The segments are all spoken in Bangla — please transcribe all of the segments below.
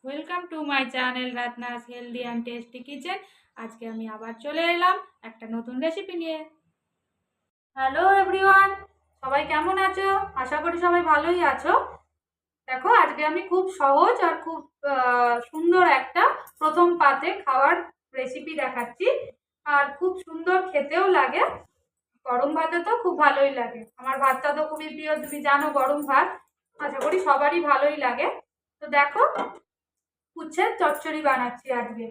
Welcome to my channel Ratna's healthy and tasty kitchen. আজকে আমি আবার চলে এলাম একটা নতুন রেসিপি নিয়ে। হ্যালো এভরিওয়ান, সবাই কেমন আছো? আশা করি সবাই ভালোই আছো। দেখো, আজকে আমি খুব সহজ আর খুব সুন্দর একটা প্রথম পাতে খাওয়ার রেসিপি দেখাচ্ছি। আর খুব সুন্দর খেতেও লাগে, গরম ভাতে তো খুব ভালোই লাগে। আমার ভাতটা তো খুবই প্রিয়, তুমি জানো গরম ভাত আশা করি সবারই ভালোই লাগে। তো দেখো, উচ্ছের চচ্চড়ি বানাচ্ছি আজকে।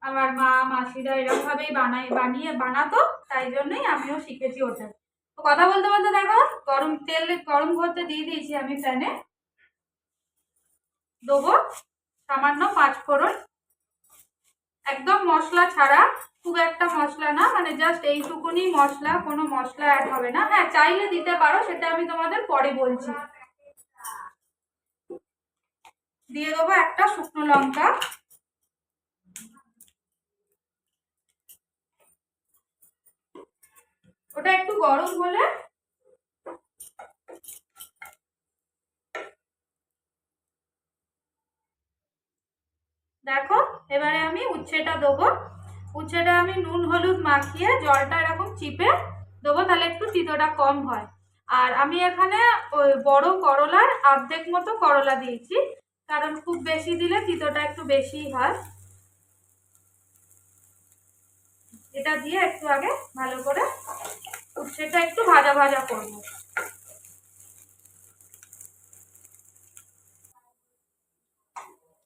আমার মা মাসিরা এরকম ভাবেই বানাতো, তাই জন্যই আমিও শিখেছি ওটা। তো কথা বলতে বলতে দেখো, তেল গরম করতে দিয়ে দিয়েছি আমি প্যানে। দেবো সামান্য 5 ফোড়ন, একদম মশলা ছাড়া, খুব একটা মশলা না, মানে জাস্ট এইটুকুনি মশলা, কোনো মশলা অ্যাড হবে না। হ্যাঁ, চাইলে দিতে পারো, সেটা আমি তোমাদের পরে বলছি। দিয়ে দেবো একটা শুকনো লঙ্কা, ওটা একটু গরম হলে দেখো, এবারে আমি উচ্ছেটা দেবো। উচ্ছেটা আমি নুন হলুদ মাখিয়ে জলটা এরকম চিপে দেবো, তাহলে একটু তিতোটা কম হয়। আর আমি এখানে ওই বড় করলার অর্ধেক মতো করলা দিয়েছি, কারণ খুব বেশি দিলে তিতোটা একটু বেশিই হয়। এটা দিয়ে একটু আগে ভালো করে উচ্ছেটা একটু ভাজা ভাজা করবো।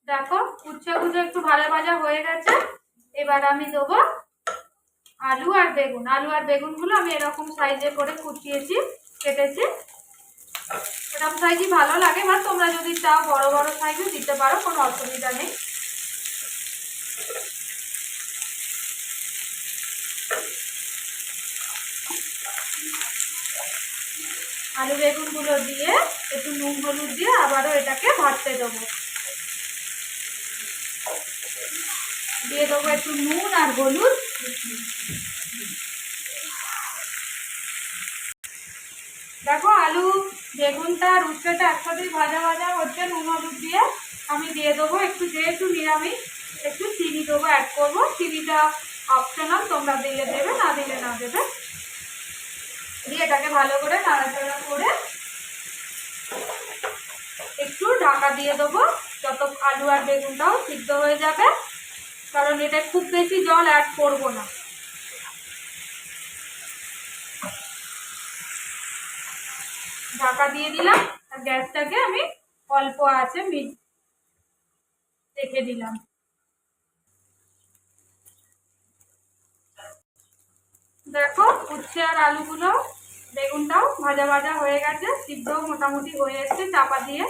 দেখো, উচ্ছেগুলো একটু ভাজা ভাজা হয়ে গেছে। এবার আমি দেবো আলু আর বেগুন। আলু আর বেগুনগুলো আমি এরকম সাইজে করে কুচিয়েছি, কেটেছি। এরকম সাইজই ভালো লাগে, এবার তোমরা যদি চাও বড় বড় সাইজও দিতে পারো, কোনো অসুবিধা নেই। আলু বেগুনগুলো দিয়ে একটু নুন হলুদ দিয়ে আবারও এটাকে ভাজতে দেবো। দিয়ে দেবো একটু নুন আর হলুদ। দেখো, আলু বেগুনটা আর উচ্ছেটা একসাথেই ভাজা ভাজা হচ্ছে নুন হলুদ দিয়ে। আমি দিয়ে দেবো একটু, যেহেতু নিরামিষ, একটু চিনি দেবো, অ্যাড করবো। চিনিটা অপশনাল, তোমরা দিলে দেবে, না দিলে না দেবে। দিয়ে এটাকে ভালো করে নাড়াচাড়া করে একটু ঢাকা দিয়ে দেবো, যত আলু আর বেগুনটাও সিদ্ধ হয়ে যাবে, কারণ এটা খুব বেশি জল অ্যাড করবো না। ঢাকা দিয়ে দিলাম আর গ্যাসটাকে আমি অল্প আছে রেখে দিলাম। দেখো, উচ্ছে আর আলুগুলো বেগুনটাও ভাজা ভাজা হয়ে গেছে, সিদ্ধও মোটামুটি হয়ে এসছে। চাপা দিয়ে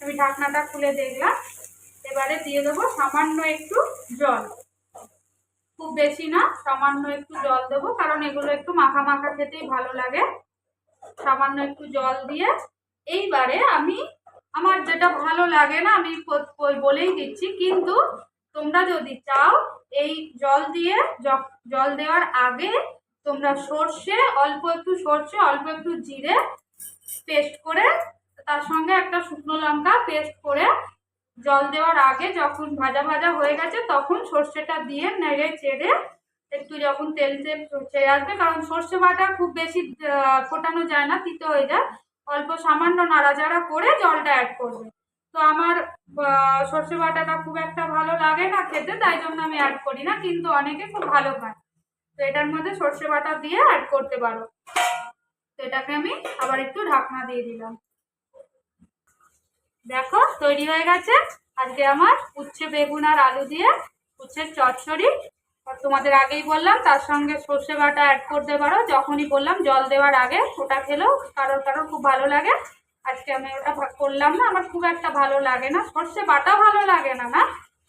আমি ঢাকনাটা খুলে দেখলাম। এবারে দিয়ে দেবো সামান্য একটু জল, খুব বেশি না, সামান্য একটু জল দেবো, কারণ এগুলো একটু মাখা মাখা খেতেই ভালো লাগে। সামান্য একটু জল দিয়ে এইবারে আমি, আমার যেটা ভালো লাগে না আমি বলেই দিচ্ছি, কিন্তু তোমরা যদি চাও এই জল দেওয়ার আগে তোমরা অল্প একটু সর্ষে, অল্প একটু জিরে পেস্ট করে, তার সঙ্গে একটা শুকনো লঙ্কা পেস্ট করে, জল দেওয়ার আগে যখন ভাজা ভাজা হয়ে গেছে তখন সর্ষেটা দিয়ে নেড়ে চেড়ে একটু, যখন তেল ছেড়ে আসবে, কারণ সর্ষে বাটা খুব বেশি ফোটানো যায় না, তিতো হয়ে যায়, অল্প সামান্য নাড়াচাড়া করে জলটা অ্যাড করবে। তো আমার সর্ষে বাটাটা খুব একটা ভালো লাগে না খেতে, তাই জন্য আমি অ্যাড করি না, কিন্তু অনেকে খুব ভালো খায়। তো এটার মধ্যে সর্ষে বাটা দিয়ে অ্যাড করতে পারো। তো এটাকে আমি আবার একটু ঢাকনা দিয়ে দিলাম। দেখো, তৈরি হয়ে গেছে আজকে আমার উচ্ছে বেগুন আর আলু দিয়ে উচ্ছের চচ্চড়ি। তোমাদের আগেই বললাম তার সঙ্গে সর্ষে বাটা অ্যাড করতে পারো, যখনই বললাম জল দেওয়ার আগে, ওটা খেলেও কারোর খুব ভালো লাগে। আজকে আমি ওটা করলাম না, আমার খুব একটা ভালো লাগে না, সর্ষে বাটা ভালো লাগে না,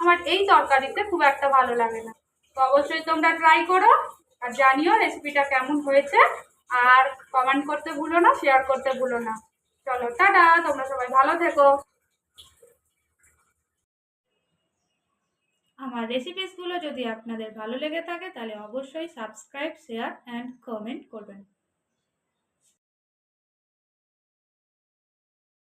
আমার এই তরকারিতে খুব একটা ভালো লাগে না। তো অবশ্যই তোমরা ট্রাই করো আর জানিও রেসিপিটা কেমন হয়েছে। আর কমেন্ট করতে ভুলো না, শেয়ার করতে ভুলো না। চলো, টাটা, তোমরা সবাই ভালো থেকো। আমার রেসিপিসগুলো যদি আপনাদের ভালো লেগে থাকে তাহলে অবশ্যই সাবস্ক্রাইব, শেয়ার অ্যান্ড কমেন্ট করবেন।